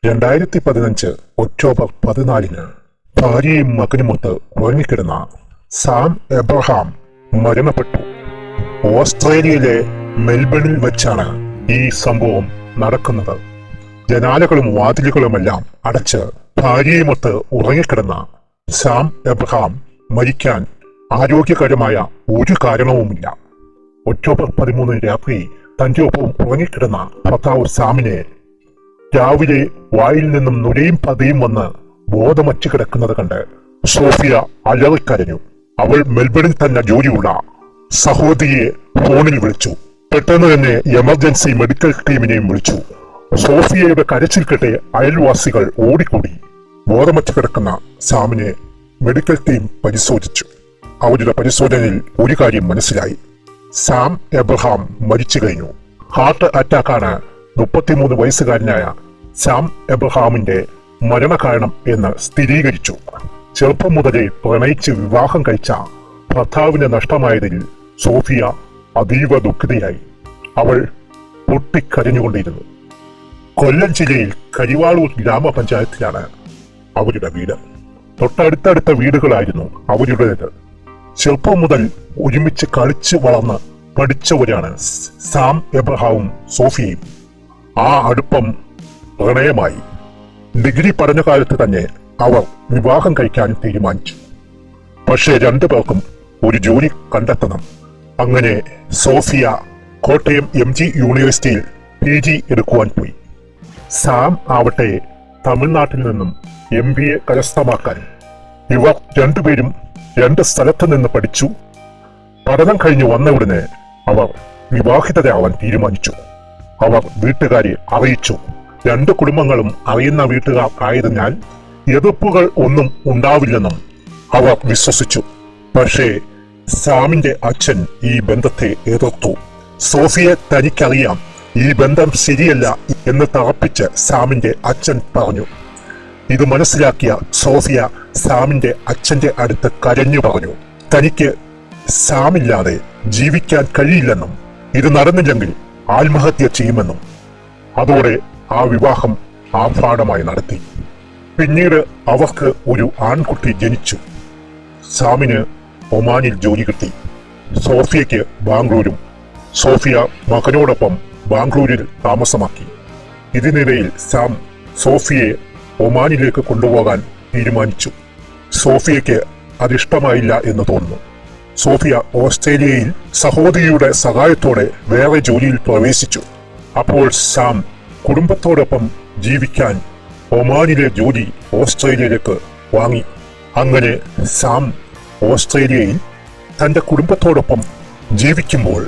2015 October 14 ഭാര്യയും മകനുമൊത്ത് ഉറങ്ങിക്കിടന്ന Sam Abraham മരണപ്പെട്ടു. ഓസ്ട്രേലിയയിലെ മെൽബണിൽ വെച്ചാണ് ഈ സംഭവം നടക്കുന്നത്. ജനാലകളും വാതിലുകളുമെല്ലാം അടച്ച് ഭാര്യയുമൊത്ത് ഉറങ്ങിക്കിടന്ന സാം എബ്രഹാം മരിക്കാൻ ആരോഗ്യകരമായ ഒരു കാരണവുമില്ല. ഒക്ടോബർ 13 രാത്രി തന്റെ ഒപ്പം ഉറങ്ങിക്കിടന്ന ഭർത്താവ് സാമിനെ രാവിലെ വായിൽ നിന്നും നുരയും പതയും വന്ന് ബോധമറ്റ് കിടക്കുന്നത് കണ്ട് സോഫിയ അലറിക്കരഞ്ഞു. അവൾ മെൽബണിൽ തന്നെ ജോലിയുള്ള സഹോദരിയെ ഫോണിൽ വിളിച്ചു. പെട്ടെന്ന് തന്നെ എമർജൻസി മെഡിക്കൽ ടീമിനെയും വിളിച്ചു. സോഫിയയുടെ കരച്ചിൽ കേട്ട് അയൽവാസികൾ ഓടിക്കൂടി. ബോധമറ്റ് കിടക്കുന്ന സാമിനെ മെഡിക്കൽ ടീം പരിശോധിച്ചു. അവരുടെ പരിശോധനയിൽ ഒരു കാര്യം മനസ്സിലായി. സാം എബ്രഹാം മരിച്ചു കഴിഞ്ഞു. ഹാർട്ട് അറ്റാക്കാണ് 33 വയസ്സുകാരനായ സാം എബ്രഹാമിന്റെ മരണകാരണം എന്ന് സ്ഥിരീകരിച്ചു. ചെറുപ്പം മുതലേ പ്രണയിച്ച് വിവാഹം കഴിച്ച ഭർത്താവിനെ നഷ്ടമായതിൽ സോഫിയ അതീവ ദുഃഖിതയായി. അവൾ പൊട്ടിക്കരഞ്ഞുകൊണ്ടിരുന്നു. കൊല്ലം ജില്ലയിൽ കരിവാളൂർ ഗ്രാമപഞ്ചായത്തിലാണ് അവരുടെ വീട്. തൊട്ടടുത്തടുത്ത വീടുകളായിരുന്നു അവരുടേത്. ചെറുപ്പം മുതൽ ഒരുമിച്ച് കളിച്ച് വളർന്ന് പഠിച്ചവരാണ് സാം എബ്രഹാമും സോഫിയയും. ആ അടുപ്പം പ്രണയമായി. ഡിഗ്രി പഠന കാലത്ത് തന്നെ അവർ വിവാഹം കഴിക്കാൻ തീരുമാനിച്ചു. പക്ഷേ രണ്ടുപേർക്കും ഒരു ജോലി കണ്ടെത്തണം. അങ്ങനെ സോഫിയ കോട്ടയം MG യൂണിവേഴ്സിറ്റിയിൽ PG എടുക്കുവാൻ പോയി. സാം ആവട്ടെ തമിഴ്നാട്ടിൽ നിന്നും MBA കരസ്ഥമാക്കാൻ. ഇവർ രണ്ടുപേരും 2 സ്ഥലത്ത് നിന്ന് പഠിച്ചു. പഠനം കഴിഞ്ഞു വന്ന ഉടനെ അവർ വിവാഹിതരാവാൻ തീരുമാനിച്ചു. അവർ വീട്ടുകാരെ അറിയിച്ചു. 2 കുടുംബങ്ങളും അറിയുന്ന വീട്ടുകാർ ആയതിനാൽ എതിർപ്പുകൾ ഒന്നും ഉണ്ടാവില്ലെന്നും അവർ വിശ്വസിച്ചു. പക്ഷേ സാമിന്റെ അച്ഛൻ ഈ ബന്ധത്തെ എതിർത്തു. സോഫിയെ തനിക്കറിയാം, ഈ ബന്ധം ശരിയല്ല എന്ന് തറപ്പിച്ച് സാമിന്റെ അച്ഛൻ പറഞ്ഞു. ഇത് മനസ്സിലാക്കിയ സോഫിയ സാമിന്റെ അച്ഛന്റെ അടുത്ത് കരഞ്ഞു പറഞ്ഞു. തനിക്ക് സാമില്ലാതെ ജീവിക്കാൻ കഴിയില്ലെന്നും ഇത് നടന്നില്ലെങ്കിൽ ആത്മഹത്യ ചെയ്യുമെന്നും. അതോടെ ആ വിവാഹം ആർഭാടമായി നടത്തി. പിന്നീട് അവർക്ക് ഒരു ആൺകുട്ടി ജനിച്ചു. സാമിന് ഒമാനിൽ ജോലി കിട്ടി. സോഫിയയ്ക്ക് ബാംഗ്ലൂരും. സോഫിയ മകനോടൊപ്പം ബാംഗ്ലൂരിൽ താമസമാക്കി. ഇതിനിടയിൽ സാം സോഫിയയെ ഒമാനിലേക്ക് കൊണ്ടുപോകാൻ തീരുമാനിച്ചു. സോഫിയയ്ക്ക് അതിഷ്ടമായില്ല എന്ന് തോന്നുന്നു. സോഫിയ ഓസ്ട്രേലിയയിൽ സഹോദരിയുടെ സഹായത്തോടെ വേറെ ജോലിയിൽ പ്രവേശിച്ചു. അപ്പോൾ സാം കുടുംബത്തോടൊപ്പം ജീവിക്കാൻ ഒമാനിലെ ജോലി ഓസ്ട്രേലിയയിലേക്ക് വാങ്ങി. അങ്ങനെ സാം ഓസ്ട്രേലിയയിൽ തന്റെ കുടുംബത്തോടൊപ്പം ജീവിക്കുമ്പോൾ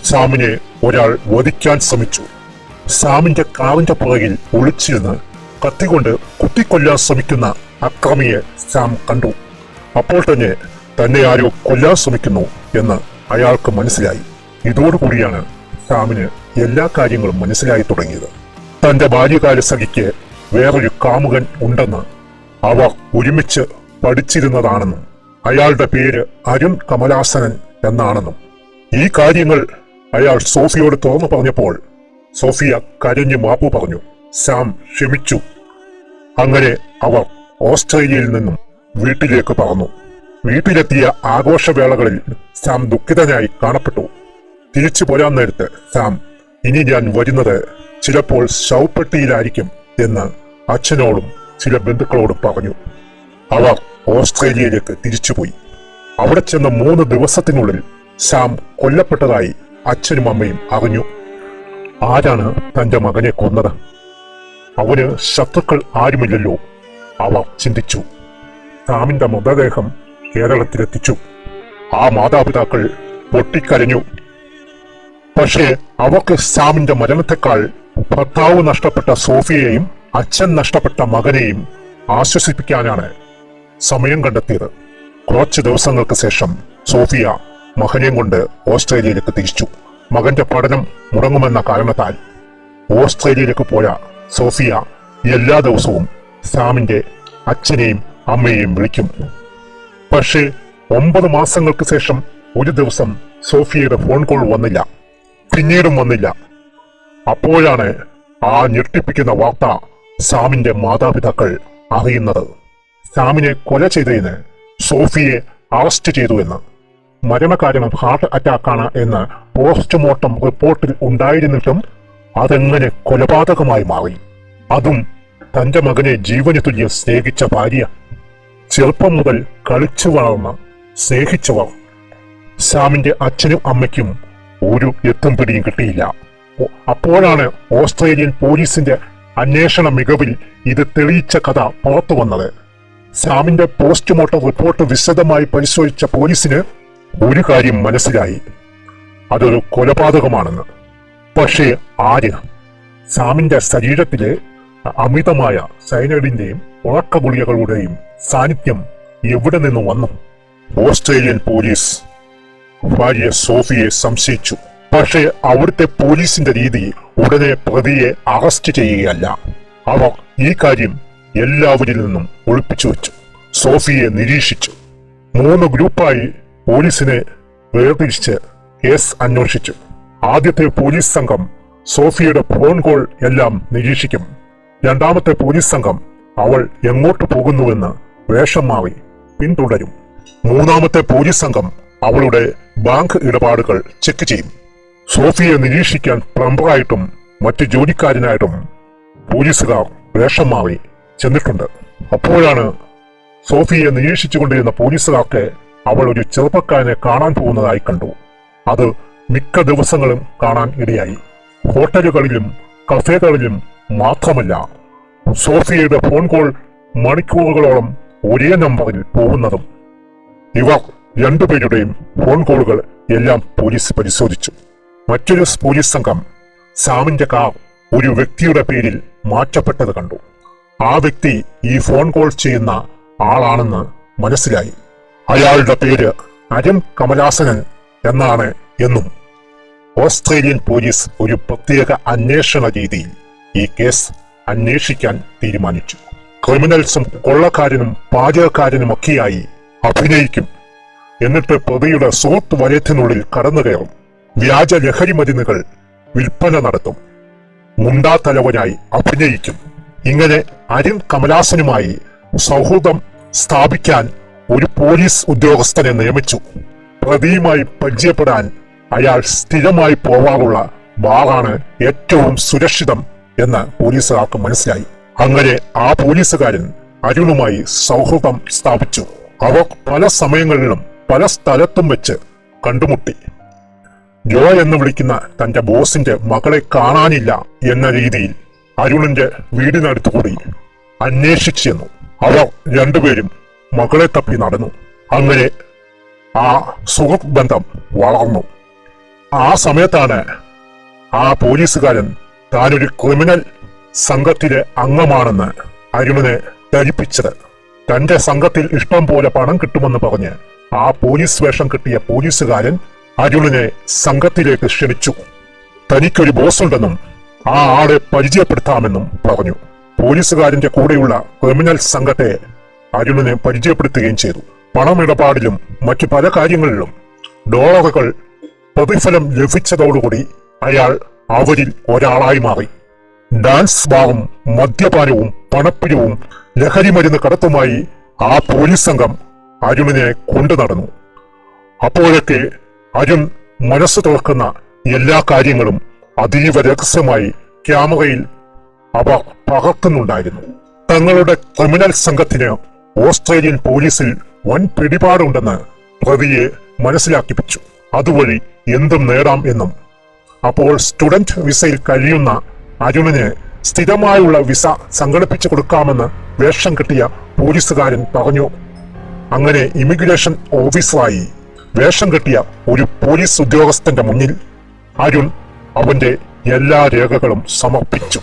സാമിനെ ഒരാൾ വധിക്കാൻ ശ്രമിച്ചു. സാമിന്റെ കാറിന്റെ പുറകിൽ ഒളിച്ചിരുന്ന് കത്തികൊണ്ട് കുത്തിക്കൊല്ലാൻ ശ്രമിക്കുന്ന അക്രമിയെ സാം കണ്ടു. അപ്പോൾ തന്നെ ആരോ കൊല്ലാൻ ശ്രമിക്കുന്നു എന്ന് അയാൾക്ക് മനസ്സിലായി. ഇതോടുകൂടിയാണ് സാമിന് എല്ലാ കാര്യങ്ങളും മനസ്സിലായി തുടങ്ങിയത്. തന്റെ ബാല്യകാല സഖിക്ക് വേറൊരു കാമുകൻ ഉണ്ടെന്ന്, അവർ ഒരുമിച്ച് പഠിച്ചിരുന്നതാണെന്നും അയാളുടെ പേര് അരുൺ കമലാസനൻ എന്നാണെന്നും. ഈ കാര്യങ്ങൾ അയാൾ സോഫിയോട് തുറന്നു പറഞ്ഞപ്പോൾ സോഫിയ കരഞ്ഞു മാപ്പു പറഞ്ഞു. സാം ക്ഷമിച്ചു. അങ്ങനെ അവർ ഓസ്ട്രേലിയയിൽ നിന്നും വീട്ടിലേക്ക് പറന്നു. വീട്ടിലെത്തിയ ആഘോഷവേളകളിൽ സാം ദുഃഖിതനായി കാണപ്പെട്ടു. തിരിച്ചു പോരാൻ നേരത്ത് സാം, ഇനി ഞാൻ വരുന്നത് ചിലപ്പോൾ ശവപ്പെട്ടിയിലായിരിക്കും എന്ന് അച്ഛനോടും ചില ബന്ധുക്കളോടും പറഞ്ഞു. അവർ ഓസ്ട്രേലിയയിലേക്ക് തിരിച്ചുപോയി. അവിടെ ചെന്ന 3 ദിവസത്തിനുള്ളിൽ സാം കൊല്ലപ്പെട്ടതായി അച്ഛനും അമ്മയും അറിഞ്ഞു. ആരാണ് തന്റെ മകനെ കൊന്നത്? അവന് ശത്രുക്കൾ ആരുമില്ലല്ലോ, അവർ ചിന്തിച്ചു. സാമിന്റെ മൃതദേഹം കേരളത്തിലെത്തിച്ചു. ആ മാതാപിതാക്കൾ പൊട്ടിക്കരഞ്ഞു. പക്ഷേ അവർക്ക് സാമിന്റെ മരണത്തെക്കാൾ ഭർത്താവ് നഷ്ടപ്പെട്ട സോഫിയയെയും അച്ഛൻ നഷ്ടപ്പെട്ട മകനെയും ആശ്വസിപ്പിക്കാനാണ് സമയം കണ്ടെത്തിയത്. കുറച്ച് ദിവസങ്ങൾക്ക് ശേഷം സോഫിയ മകനെയും കൊണ്ട് ഓസ്ട്രേലിയയിലേക്ക് തിരിച്ചു. മകന്റെ പഠനം മുടങ്ങുമെന്ന കാരണത്താൽ ഓസ്ട്രേലിയയിലേക്ക് പോയ സോഫിയ എല്ലാ ദിവസവും സാമിന്റെ അച്ഛനെയും അമ്മയെയും വിളിക്കും. പക്ഷേ 9 മാസങ്ങൾക്ക് ശേഷം ഒരു ദിവസം സോഫിയയുടെ ഫോൺ കോൾ വന്നില്ല. പിന്നീടും വന്നില്ല. അപ്പോഴാണ് ആ ഞെട്ടിപ്പിക്കുന്ന വാർത്ത സാമിന്റെ മാതാപിതാക്കൾ അറിയുന്നത്. സാമിനെ കൊല ചെയ്തതിന് സോഫിയെ അറസ്റ്റ് ചെയ്തുവെന്ന്, മരണകാരണം ഹാർട്ട് അറ്റാക്കാണ് എന്ന് പോസ്റ്റ്മോർട്ടം റിപ്പോർട്ടിൽ ഉണ്ടായിരുന്നിട്ടും അതെങ്ങനെ കൊലപാതകമായി മാറി? അതും തന്റെ മകനെ ജീവന് തുല്യം സ്നേഹിച്ച ഭാര്യ, ചെറുപ്പം മുതൽ കളിച്ചു വളർന്ന് സ്നേഹിച്ചവർ. സാമിന്റെ അച്ഛനും അമ്മയ്ക്കും ഒരു എത്തും പിടിയും കിട്ടിയില്ല. അപ്പോഴാണ് ഓസ്ട്രേലിയൻ പോലീസിന്റെ അന്വേഷണ മികവിൽ ഇത് തെളിയിച്ച കഥ പുറത്തു വന്നത്. സാമിന്റെ പോസ്റ്റ്മോർട്ടം റിപ്പോർട്ട് വിശദമായി പരിശോധിച്ച പോലീസിന് ഒരു കാര്യം മനസ്സിലായി, അതൊരു കൊലപാതകമാണെന്ന്. പക്ഷേ ആര്? സാമിന്റെ ശരീരത്തിലെ അമിതമായ സൈനൈഡിന്റെയും ഉറക്കഗുളികകളുടെയും സാന്നിധ്യം എവിടെ നിന്ന് വന്നു? ഓസ്ട്രേലിയൻ പോലീസ് ഭാര്യ സോഫിയെ സംശയിച്ചു. പക്ഷേ അവിടുത്തെ പോലീസിന്റെ രീതി ഉടനെ പ്രതിയെ അറസ്റ്റ് ചെയ്യുകയല്ല. അവർ ഈ കാര്യം എല്ലാവരിൽ നിന്നും ഒളിപ്പിച്ചു വെച്ചു. സോഫിയെ നിരീക്ഷിച്ചു. 3 ഗ്രൂപ്പായി പോലീസിനെ വേർതിരിച്ച് കേസ് അന്വേഷിച്ചു. ആദ്യത്തെ പോലീസ് സംഘം സോഫിയുടെ ഫോൺ കോൾ എല്ലാം നിരീക്ഷിക്കും. രണ്ടാമത്തെ പോലീസ് സംഘം അവൾ എങ്ങോട്ട് പോകുന്നുവെന്ന് വേഷം മാറി പിന്തുടരും. മൂന്നാമത്തെ പോലീസ് സംഘം അവളുടെ ബാങ്ക് ഇടപാടുകൾ ചെക്ക് ചെയ്യും. സോഫിയെ നിരീക്ഷിക്കാൻ പ്ലംബറായിട്ടും മറ്റു ജോലിക്കാരനായിട്ടും പോലീസുകാർ വേഷം മാറി ചെന്നിട്ടുണ്ട്. അപ്പോഴാണ് സോഫിയെ നിരീക്ഷിച്ചുകൊണ്ടിരുന്ന പോലീസുകാർക്ക് അവൾ ഒരു ചെറുപ്പക്കാരനെ കാണാൻ പോകുന്നതായി കണ്ടു. അത് മിക്ക ദിവസങ്ങളും കാണാൻ ഇടയായി. ഹോട്ടലുകളിലും കഫേകളിലും മാത്രമല്ല, സോഫിയയുടെ ഫോൺ കോൾ മണിക്കൂറുകളോളം ഒരേ നമ്പറിൽ പോകുന്നതും. ഇവർ രണ്ടുപേരുടെയും ഫോൺ കോളുകൾ എല്ലാം പോലീസ് പരിശോധിച്ചു. മറ്റൊരു പോലീസ് സംഘം സാമിന്റെ കാർ ഒരു വ്യക്തിയുടെ പേരിൽ മാറ്റപ്പെട്ടത് കണ്ടു. ആ വ്യക്തി ഈ ഫോൺ കോൾ ചെയ്യുന്ന ആളാണെന്ന് മനസ്സിലായി. അയാളുടെ പേര് അരുൺ കമലാസനൻ എന്നാണ് എന്നും. ഓസ്ട്രേലിയൻ പോലീസ് ഒരു പ്രത്യേക അന്വേഷണ രീതിയിൽ ഈ കേസ് അന്വേഷിക്കാൻ തീരുമാനിച്ചു. ക്രിമിനൽസും കൊള്ളക്കാരനും പാചകക്കാരനുമൊക്കെയായി അഭിനയിക്കും. എന്നിട്ട് പ്രതിയുടെ സുഹൃത്ത് വലയത്തിനുള്ളിൽ കടന്നു കയറും. വ്യാജ ലഹരി മരുന്നുകൾ വിൽപ്പന നടത്തും. മുണ്ടാ തലവനായി അഭിനയിക്കും. ഇങ്ങനെ അരുൺ കമലാസനുമായി സൗഹൃദം സ്ഥാപിക്കാൻ ഒരു പോലീസ് ഉദ്യോഗസ്ഥനെ നിയമിച്ചു. പ്രതിയുമായി പരിചയപ്പെടാൻ അയാൾ സ്ഥിരമായി പോവാറുള്ള ബാറാണ് ഏറ്റവും സുരക്ഷിതം എന്ന് പോലീസുകാർക്ക് മനസ്സിലായി. അങ്ങനെ ആ പോലീസുകാരൻ അരുണുമായി സൗഹൃദം സ്ഥാപിച്ചു. അവർ പല സമയങ്ങളിലും പല സ്ഥലത്തും വെച്ച് കണ്ടുമുട്ടി. ജോ എന്ന് വിളിക്കുന്ന തന്റെ ബോസിന്റെ മകളെ കാണാനില്ല എന്ന രീതിയിൽ അരുണിന്റെ വീടിനടുത്തുകൂടി അന്വേഷിച്ചു ചെന്നു. അവർ രണ്ടുപേരും മകളെ തപ്പി നടന്നു. അങ്ങനെ ആ സുഹൃത്ത് ബന്ധം വളർന്നു. ആ സമയത്താണ് ആ പോലീസുകാരൻ താനൊരു ക്രിമിനൽ സംഘത്തിലെ അംഗമാണെന്ന് അരുണിനെ ധരിപ്പിച്ചത്. തന്റെ സംഘത്തിൽ ഇഷ്ടം പോലെ പണം കിട്ടുമെന്ന് പറഞ്ഞ് ആ പോലീസ് വേഷം കിട്ടിയ പോലീസുകാരൻ അരുണിനെ സംഘത്തിലേക്ക് ക്ഷണിച്ചു. തനിക്കൊരു ബോസുണ്ടെന്നും ആ ആളെ പരിചയപ്പെടുത്താമെന്നും പറഞ്ഞു. പോലീസുകാരന്റെ കൂടെയുള്ള ക്രിമിനൽ സംഘത്തെ അരുണിനെ പരിചയപ്പെടുത്തുകയും ചെയ്തു. പണമിടപാടിലും മറ്റു പല കാര്യങ്ങളിലും ഡോളറുകൾ പ്രതിഫലം ലഭിച്ചതോടുകൂടി അയാൾ അവരിൽ ഒരാളായി മാറി. ഡാൻസ് ബാറും മദ്യപാനവും പണപ്പിരിവും ലഹരിമരുന്ന് കടത്തുമായി ആ പോലീസ് സംഘം അരുണിനെ കൊണ്ടു നടന്നു. അപ്പോഴൊക്കെ അരുൺ മനസ്സ് തുറക്കുന്ന എല്ലാ കാര്യങ്ങളും അതീവ രഹസ്യമായി ക്യാമറയിൽ അവർ പകർത്തുന്നുണ്ടായിരുന്നു. തങ്ങളുടെ ക്രിമിനൽ സംഘത്തിന് ഓസ്ട്രേലിയൻ പോലീസിൽ വൻ പിടിപാടുണ്ടെന്ന് പ്രതിയെ മനസ്സിലാക്കിപ്പിച്ചു. അതുവഴി എന്തും നേടാം എന്നും. അപ്പോൾ സ്റ്റുഡന്റ് വിസയിൽ കഴിയുന്ന അരുണിന് സ്ഥിരമായുള്ള വിസ സംഘടിപ്പിച്ചു കൊടുക്കാമെന്ന് വേഷം കിട്ടിയ പോലീസുകാരൻ പറഞ്ഞു. അങ്ങനെ ഇമിഗ്രേഷൻ ഓഫീസറായി വേഷം കെട്ടിയ ഒരു പോലീസ് ഉദ്യോഗസ്ഥന്റെ മുന്നിൽ അരുൺ അവന്റെ എല്ലാ രേഖകളും സമർപ്പിച്ചു.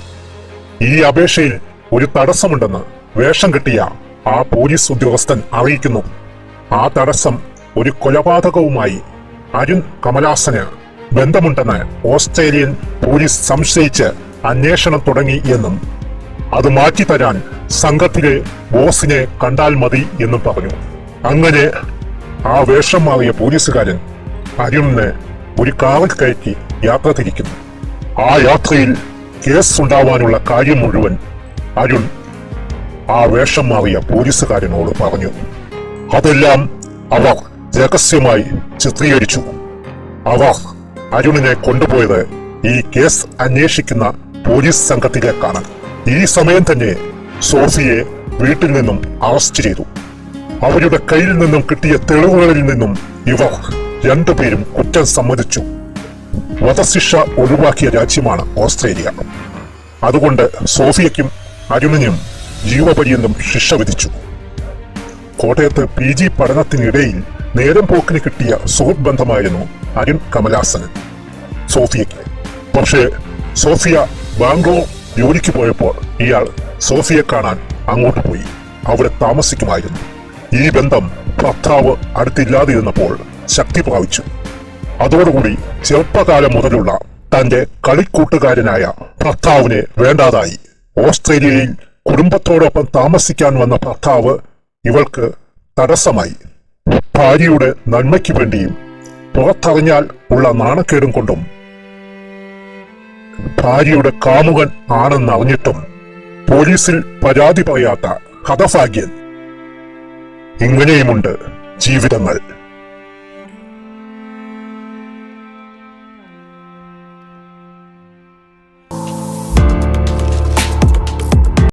ഈ അപേക്ഷയിൽ ഒരു തടസ്സമുണ്ടെന്ന് വേഷം കെട്ടിയ ആ പോലീസ് ഉദ്യോഗസ്ഥൻ അറിയിക്കുന്നു. ആ തടസ്സം ഒരു കൊലപാതകവുമായി അരുൺ കമലാസന് ബന്ധമുണ്ടെന്ന് ഓസ്ട്രേലിയൻ പോലീസ് സംശയിച്ച് അന്വേഷണം തുടങ്ങി എന്നും അത് മാറ്റിത്തരാൻ സംഘത്തിലെ ബോസിനെ കണ്ടാൽ മതി എന്നും പറഞ്ഞു. അങ്ങനെ ആ വേഷം മാറിയ പോലീസുകാരൻ അരുണിനെ ഒരു കാറിൽ കയറ്റി യാത്ര തിരിക്കുന്നു. ആ യാത്രയിൽ കേസ് ഉണ്ടാവാനുള്ള കാര്യം മുഴുവൻ അരുൺ ആ വേഷം മാറിയ പോലീസുകാരനോട് പറഞ്ഞു. അതെല്ലാം അവർ രഹസ്യമായി ചിത്രീകരിച്ചു. അവർ അരുണിനെ കൊണ്ടുപോയത് ഈ കേസ് അന്വേഷിക്കുന്ന പോലീസ് സംഘത്തിലേക്കാണ്. ഈ സമയം തന്നെ സോഫിയെ വീട്ടിൽ നിന്നും അറസ്റ്റ് ചെയ്തു. അവരുടെ കയ്യിൽ നിന്നും കിട്ടിയ തെളിവുകളിൽ നിന്നും ഇവർ രണ്ടുപേരും കുറ്റം സമ്മതിച്ചു. വധശിക്ഷ ഒഴിവാക്കിയ രാജ്യമാണ് ഓസ്ട്രേലിയ. അതുകൊണ്ട് സോഫിയയ്ക്കും അരുണിനും ജീവപര്യന്തം ശിക്ഷ വിധിച്ചു. കോട്ടയത്ത് PG പഠനത്തിനിടയിൽ നേരം പോക്കിന് കിട്ടിയ സുഹൃത്ത് ബന്ധമായിരുന്നു അരുൺ കമലാസന് സോഫിയയ്ക്ക്. പക്ഷേ സോഫിയ ബാംഗ്ലൂർ ജോലിക്ക് പോയപ്പോൾ ഇയാൾ സോഫിയെ കാണാൻ അങ്ങോട്ട് പോയി അവിടെ താമസിക്കുമായിരുന്നു. ഈ ബന്ധം ഭർത്താവ് അടുത്തില്ലാതിരുന്നപ്പോൾ ശക്തി പ്രാപിച്ചു. അതോടുകൂടി ചെറുപ്പകാലം മുതലുള്ള തന്റെ കളിക്കൂട്ടുകാരനായ ഭർത്താവിനെ വേണ്ടാതായി. ഓസ്ട്രേലിയയിൽ കുടുംബത്തോടൊപ്പം താമസിക്കാൻ വന്ന ഭർത്താവ് ഇവൾക്ക് തടസ്സമായി. ഭാര്യയുടെ നന്മയ്ക്ക് വേണ്ടിയും പുറത്തറിഞ്ഞാൽ ഉള്ള നാണക്കേടും കൊണ്ടും ഭാര്യയുടെ കാമുകൻ ആണെന്നറിഞ്ഞിട്ടും പോലീസിൽ പരാതി പറയാത്ത ഹതഭാഗ്യൻ. ഇങ്ങനെയുമുണ്ട് ജീവിതങ്ങൾ.